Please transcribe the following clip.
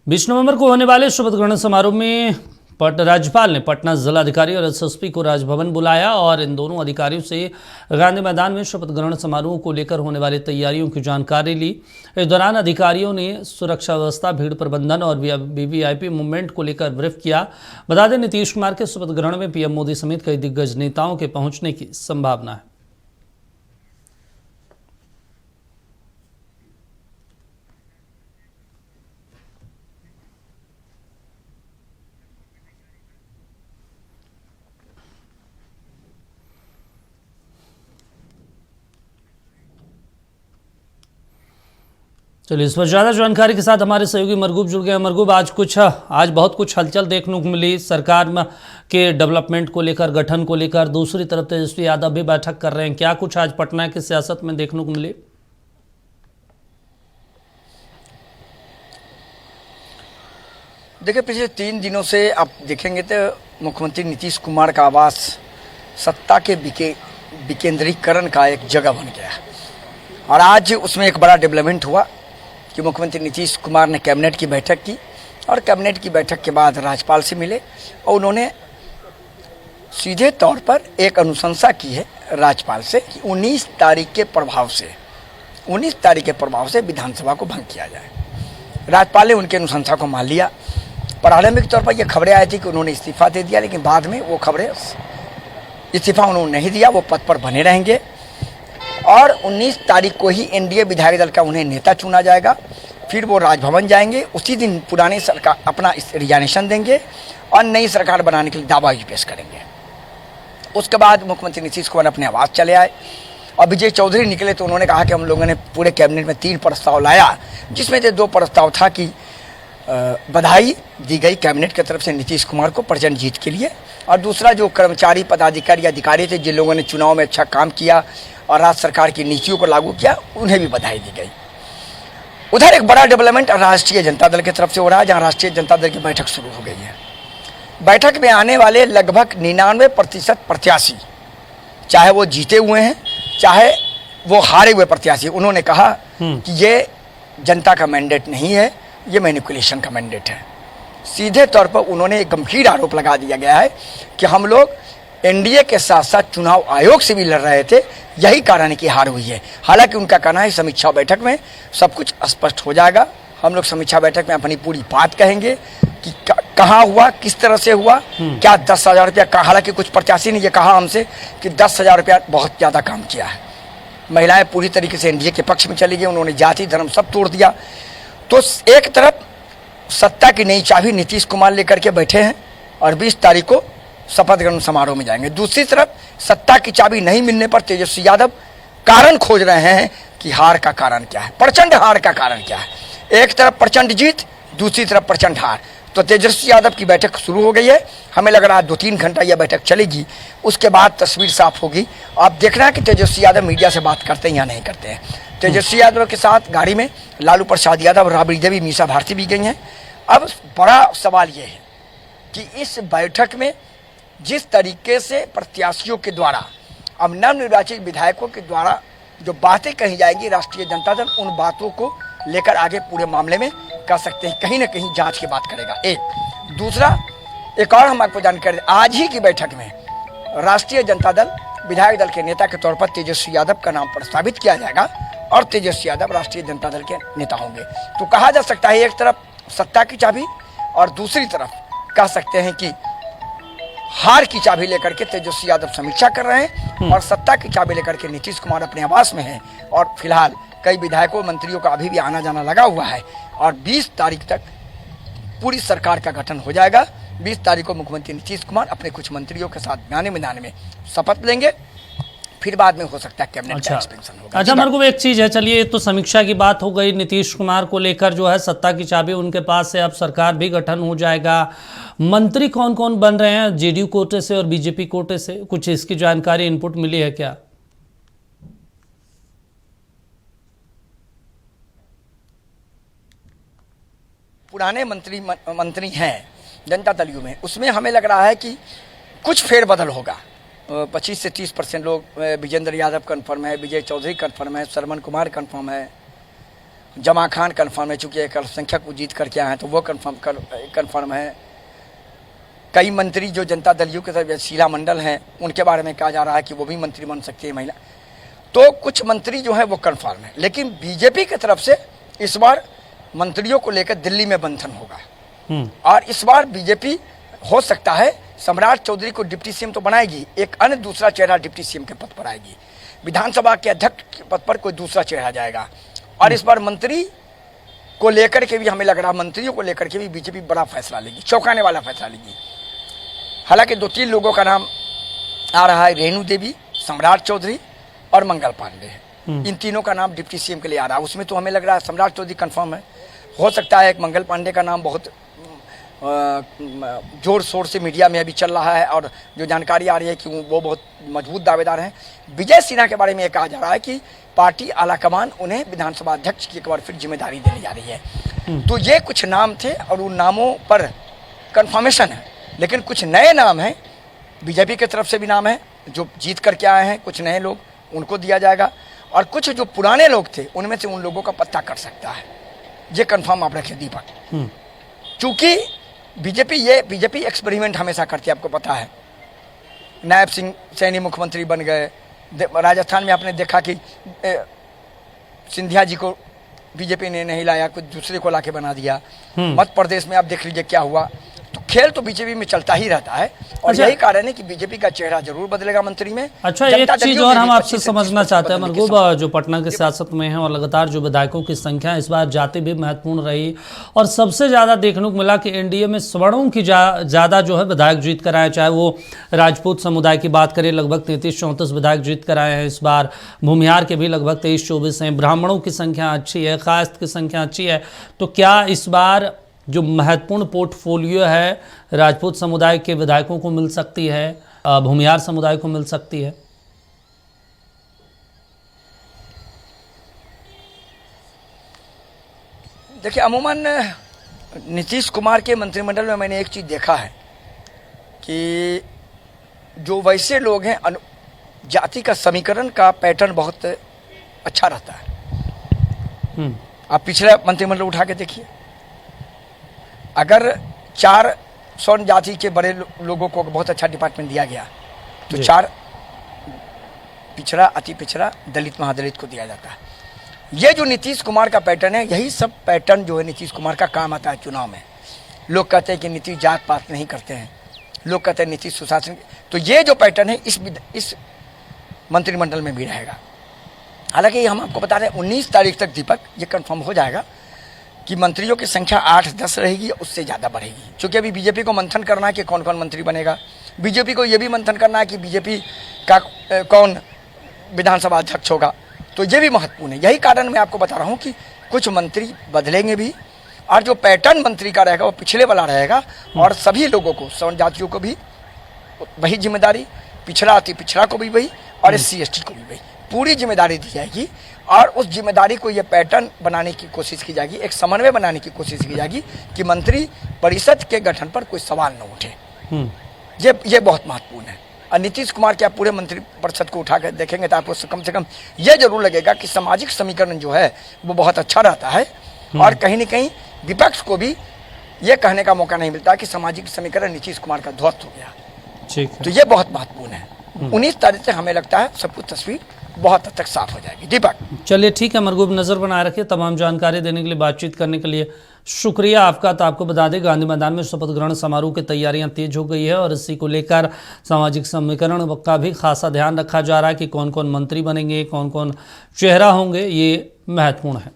20 नवंबर को होने वाले शपथ ग्रहण समारोह में राज्यपाल ने पटना जिलाधिकारी और एसएसपी को राजभवन बुलाया और इन दोनों अधिकारियों से गांधी मैदान में शपथ ग्रहण समारोह को लेकर होने वाली तैयारियों की जानकारी ली। इस दौरान अधिकारियों ने सुरक्षा व्यवस्था, भीड़ प्रबंधन और वीवीआईपी मूवमेंट को लेकर ब्रीफ किया। बता दें, नीतीश कुमार के शपथ ग्रहण में पीएम मोदी समेत कई दिग्गज नेताओं के पहुंचने की संभावना है। चलिए, इस पर ज़्यादा जानकारी के साथ हमारे सहयोगी मरगूब जुड़ गए। मरगूब, आज बहुत कुछ हलचल देखने को मिली सरकार के डेवलपमेंट को लेकर, गठन को लेकर। दूसरी तरफ तेजस्वी यादव भी बैठक कर रहे हैं। क्या कुछ आज पटना की सियासत में देखने को मिली? देखिए, पिछले 3 दिनों से आप देखेंगे तो मुख्यमंत्री नीतीश कुमार का आवास सत्ता के विकेंद्रीकरण का एक जगह बन गया और आज उसमें एक बड़ा डेवलपमेंट हुआ कि मुख्यमंत्री नीतीश कुमार ने कैबिनेट की बैठक की और कैबिनेट की बैठक के बाद राज्यपाल से मिले और उन्होंने सीधे तौर पर एक अनुशंसा की है राज्यपाल से कि 19 तारीख के प्रभाव से विधानसभा को भंग किया जाए। राज्यपाल ने उनकी अनुशंसा को मान लिया। प्रारंभिक तौर पर यह खबरें आई थी कि उन्होंने इस्तीफा दे दिया, लेकिन बाद में वो खबरें, इस्तीफा उन्होंने नहीं दिया, वो पद पर बने रहेंगे और 19 तारीख को ही एनडीए विधायक दल का उन्हें नेता चुना जाएगा। फिर वो राजभवन जाएंगे, उसी दिन पुरानी सरकार अपना रिजाइनेशन देंगे और नई सरकार बनाने के लिए दावा भी पेश करेंगे। उसके बाद मुख्यमंत्री नीतीश कुमार अपने आवास चले आए और विजय चौधरी निकले तो उन्होंने कहा कि हम लोगों ने पूरे कैबिनेट में 3 प्रस्ताव लाया, जिसमें से 2 प्रस्ताव था कि बधाई दी गई कैबिनेट की तरफ से नीतीश कुमार को प्रचंड जीत के लिए, और दूसरा जो कर्मचारी, पदाधिकारी, अधिकारी थे जिन लोगों ने चुनाव में अच्छा काम किया और राज्य सरकार की नीतियों को लागू किया, उन्हें भी बधाई दी गई। उधर एक बड़ा डेवलपमेंट राष्ट्रीय जनता दल की तरफ से हो रहा है, जहां राष्ट्रीय जनता दल की बैठक शुरू हो गई है। बैठक में आने वाले लगभग 99% प्रत्याशी, चाहे वो जीते हुए हैं चाहे वो हारे हुए प्रत्याशी, उन्होंने कहा कि ये जनता का मैंडेट नहीं है, ये मैनिपुलेशन का मैंडेट है। सीधे तौर पर उन्होंने एक गंभीर आरोप लगा दिया गया है कि हम लोग एनडीए के साथ साथ चुनाव आयोग से भी लड़ रहे थे, यही कारण है कि हार हुई है। हालांकि उनका कहना है समीक्षा बैठक में सब कुछ स्पष्ट हो जाएगा। हम लोग समीक्षा बैठक में अपनी पूरी बात कहेंगे कि कहाँ हुआ, किस तरह से हुआ, क्या 10,000 रुपया, हालांकि कुछ प्रत्याशी ने यह कहा हमसे कि 10,000 रुपया बहुत ज़्यादा काम किया है। महिलाएं पूरी तरीके से एनडीए के पक्ष में चली गई, उन्होंने जाति धर्म सब तोड़ दिया। तो एक तरफ सत्ता की नई चाबी नीतीश कुमार लेकर के बैठे हैं और 20 तारीख को शपथ ग्रहण समारोह में जाएंगे। दूसरी तरफ सत्ता की चाबी नहीं मिलने पर तेजस्वी यादव कारण खोज रहे हैं कि हार का कारण क्या है, प्रचंड हार का कारण क्या है। एक तरफ प्रचंड जीत, दूसरी तरफ प्रचंड हार। तो तेजस्वी यादव की बैठक शुरू हो गई है। हमें लग रहा है 2-3 घंटा यह बैठक चलेगी, उसके बाद तस्वीर साफ होगी। आप देखना है कि तेजस्वी यादव मीडिया से बात करते हैं या नहीं करते हैं। तेजस्वी यादव के साथ गाड़ी में लालू प्रसाद यादव, राबड़ी देवी, मीसा भारती भी गई हैं। अब बड़ा सवाल ये है कि इस बैठक में जिस तरीके से प्रत्याशियों के द्वारा, अब नवनिर्वाचित विधायकों के द्वारा जो बातें कही जाएंगी, राष्ट्रीय जनता दल उन बातों को लेकर आगे पूरे मामले में कह सकते हैं कहीं ना कहीं जांच की बात करेगा। एक दूसरा, एक और हम आपको जानकारी, आज ही की बैठक में राष्ट्रीय जनता दल विधायक दल के नेता के तौर पर तेजस्वी यादव का नाम प्रस्तावित किया जाएगा और तेजस्वी यादव राष्ट्रीय जनता दल के नेता होंगे। तो कहा जा सकता है एक तरफ सत्ता की चाबी और दूसरी तरफ कह सकते हैं कि हार की चाबी लेकर के तेजस्वी यादव समीक्षा कर रहे हैं और सत्ता की चाबी लेकर के नीतीश कुमार अपने आवास में हैं। और फिलहाल कई विधायकों, मंत्रियों का अभी भी आना जाना लगा हुआ है और 20 तारीख तक पूरी सरकार का गठन हो जाएगा। 20 तारीख को मुख्यमंत्री नीतीश कुमार अपने कुछ मंत्रियों के साथ गाने मैदान में शपथ लेंगे, फिर बाद में हो सकता है कैबिनेट का एक्सपेंशन होगा। अच्छा, मेरे को एक चीज़ है, चलिए तो समीक्षा की बात हो गई, नीतीश कुमार को लेकर जो है सत्ता की चाबी उनके पास है, अब सरकार भी गठन हो जाएगा। मंत्री कौन कौन बन रहे हैं जेडीयू कोटे से और बीजेपी कोटे से, कुछ इसकी जानकारी, इनपुट मिली है क्या? पुराने मंत्री हैं जनता दल में, उसमें हमें लग रहा है कि कुछ फेरबदल होगा। 25 से 30% लोग, विजेंद्र यादव कन्फर्म है, विजय चौधरी कन्फर्म है, सरमन कुमार कन्फर्म है जमा खान कन्फर्म है, चूंकि एक अल्पसंख्यक को जीत करके आए हैं तो वो कन्फर्म है। कई मंत्री जो जनता दल यू के तरफ शीला मंडल हैं उनके बारे में कहा जा रहा है कि वो भी मंत्री बन सकती है महिला। तो कुछ मंत्री जो है वो कन्फर्म है, लेकिन बीजेपी की तरफ से इस बार मंत्रियों को लेकर दिल्ली में मंथन होगा और इस बार बीजेपी हो सकता है सम्राट चौधरी को डिप्टी सीएम तो बनाएगी, एक अन्य दूसरा चेहरा डिप्टी सीएम के पद पर आएगी, विधानसभा के अध्यक्ष के पद पर कोई दूसरा चेहरा जाएगा। और इस बार मंत्री को लेकर के भी हमें लग रहा है, मंत्रियों को लेकर के भी बीजेपी बड़ा फैसला लेगी, चौंकाने वाला फैसला लेगी। हालांकि 2-3 लोगों का नाम आ रहा है, रेणु देवी, सम्राट चौधरी और मंगल पांडे। इन तीनों का नाम डिप्टी सीएम के लिए आ रहा है। उसमें तो हमें लग रहा है सम्राट चौधरी कंफर्म है, हो सकता है एक मंगल पांडे का नाम बहुत जोर शोर से मीडिया में अभी चल रहा है और जो जानकारी आ रही है कि वो बहुत मजबूत दावेदार हैं। विजय सिन्हा के बारे में ये कहा जा रहा है कि पार्टी आलाकमान उन्हें विधानसभा अध्यक्ष की एक बार फिर जिम्मेदारी देने जा रही है। तो ये कुछ नाम थे और उन नामों पर कंफर्मेशन है, लेकिन कुछ नए नाम हैं, बीजेपी की तरफ से भी नाम है जो जीत करके आए हैं, कुछ नए लोग उनको दिया जाएगा और कुछ जो पुराने लोग थे उनमें से उन लोगों का पत्ता कर सकता है। ये कंफर्म आप रखें दीपक, चूंकि बीजेपी एक्सपेरिमेंट हमेशा करती है, आपको पता है। नायब सिंह सैनी मुख्यमंत्री बन गए, राजस्थान में आपने देखा कि सिंधिया जी को बीजेपी ने नहीं लाया, कुछ दूसरे को लाके बना दिया। मध्य प्रदेश में आप देख लीजिए क्या हुआ। तो खेल तो बीजेपी में चलता ही रहता है और अच्छा, यही कारण है कि बीजेपी का चेहरा जरूर बदलेगा मंत्री में। अच्छा, एक चीज और हम आपसे समझना चाहते हैं मरगूब, जो पटना की सियासत में है और लगातार जो विधायकों की संख्या इस बार जाति भी महत्वपूर्ण रही और सबसे ज्यादा देखने को मिला कि एनडीए में सवर्णों की ज्यादा जो है विधायक जीत कर आए, चाहे वो राजपूत समुदाय की बात करें, लगभग 33-34 विधायक जीत कर आए हैं इस बार। भूमिहार के भी लगभग 23-24 हैं। ब्राह्मणों की संख्या अच्छी है, कायस्थ की संख्या अच्छी है। तो क्या इस बार जो महत्वपूर्ण पोर्टफोलियो है राजपूत समुदाय के विधायकों को मिल सकती है, भूमिहार समुदाय को मिल सकती है? देखिए, अमूमन नीतीश कुमार के मंत्रिमंडल में मैंने एक चीज देखा है कि जो वैसे लोग हैं, जाति का समीकरण का पैटर्न बहुत अच्छा रहता है। आप पिछले मंत्रिमंडल उठा के देखिए, अगर 4 स्वर्ण जाति के बड़े लोगों को बहुत अच्छा डिपार्टमेंट दिया गया तो 4 पिछड़ा, अति पिछड़ा, दलित, महादलित को दिया जाता है। ये जो नीतीश कुमार का पैटर्न है, यही सब पैटर्न जो है नीतीश कुमार का काम आता है चुनाव में। लोग कहते हैं कि नीतीश जात पात नहीं करते हैं, लोग कहते हैं नीतीश सुशासन। तो ये जो पैटर्न है इस मंत्रिमंडल में भी रहेगा। हालांकि हम आपको बता रहे हैं 19 तारीख तक दीपक ये कंफर्म हो जाएगा कि मंत्रियों की संख्या 8-10 रहेगी, उससे ज़्यादा बढ़ेगी। क्योंकि अभी बीजेपी को मंथन करना है कि कौन कौन मंत्री बनेगा। बीजेपी को ये भी मंथन करना है कि बीजेपी का कौन विधानसभा अध्यक्ष होगा। तो ये भी महत्वपूर्ण है। यही कारण मैं आपको बता रहा हूँ कि कुछ मंत्री बदलेंगे भी और जो पैटर्न मंत्री का रहेगा वो पिछले वाला रहेगा और सभी लोगों को, सवर्ण जातियों को भी वही जिम्मेदारी, पिछड़ा, अति पिछड़ा को भी वही और SC/ST को भी वही पूरी जिम्मेदारी दी जाएगी। और उस जिम्मेदारी को ये पैटर्न बनाने की कोशिश की जाएगी, एक समन्वय बनाने की कोशिश की जाएगी कि मंत्री परिषद के गठन पर कोई सवाल न उठे। ये बहुत महत्वपूर्ण है। और नीतीश कुमार के आप पूरे मंत्री परिषद को उठा कर देखेंगे तो आपको कम से कम ये जरूर लगेगा कि सामाजिक समीकरण जो है वो बहुत अच्छा रहता है और कहीं न कहीं विपक्ष को भी ये कहने का मौका नहीं मिलता कि सामाजिक समीकरण नीतीश कुमार का ध्वस्त हो गया। ठीक है। तो ये बहुत महत्वपूर्ण है। 19 तारीख से हमें लगता है सब कुछ तस्वीर बहुत हद तक साफ हो जाएगी। दीपक, चलिए ठीक है मरगूब, नज़र बनाए रखिए। तमाम जानकारी देने के लिए, बातचीत करने के लिए शुक्रिया आपका। तो आपको बता दें, गांधी मैदान में शपथ ग्रहण समारोह की तैयारियां तेज हो गई है और इसी को लेकर सामाजिक समीकरण का भी खासा ध्यान रखा जा रहा है कि कौन कौन मंत्री बनेंगे, कौन कौन चेहरा होंगे, ये महत्वपूर्ण है।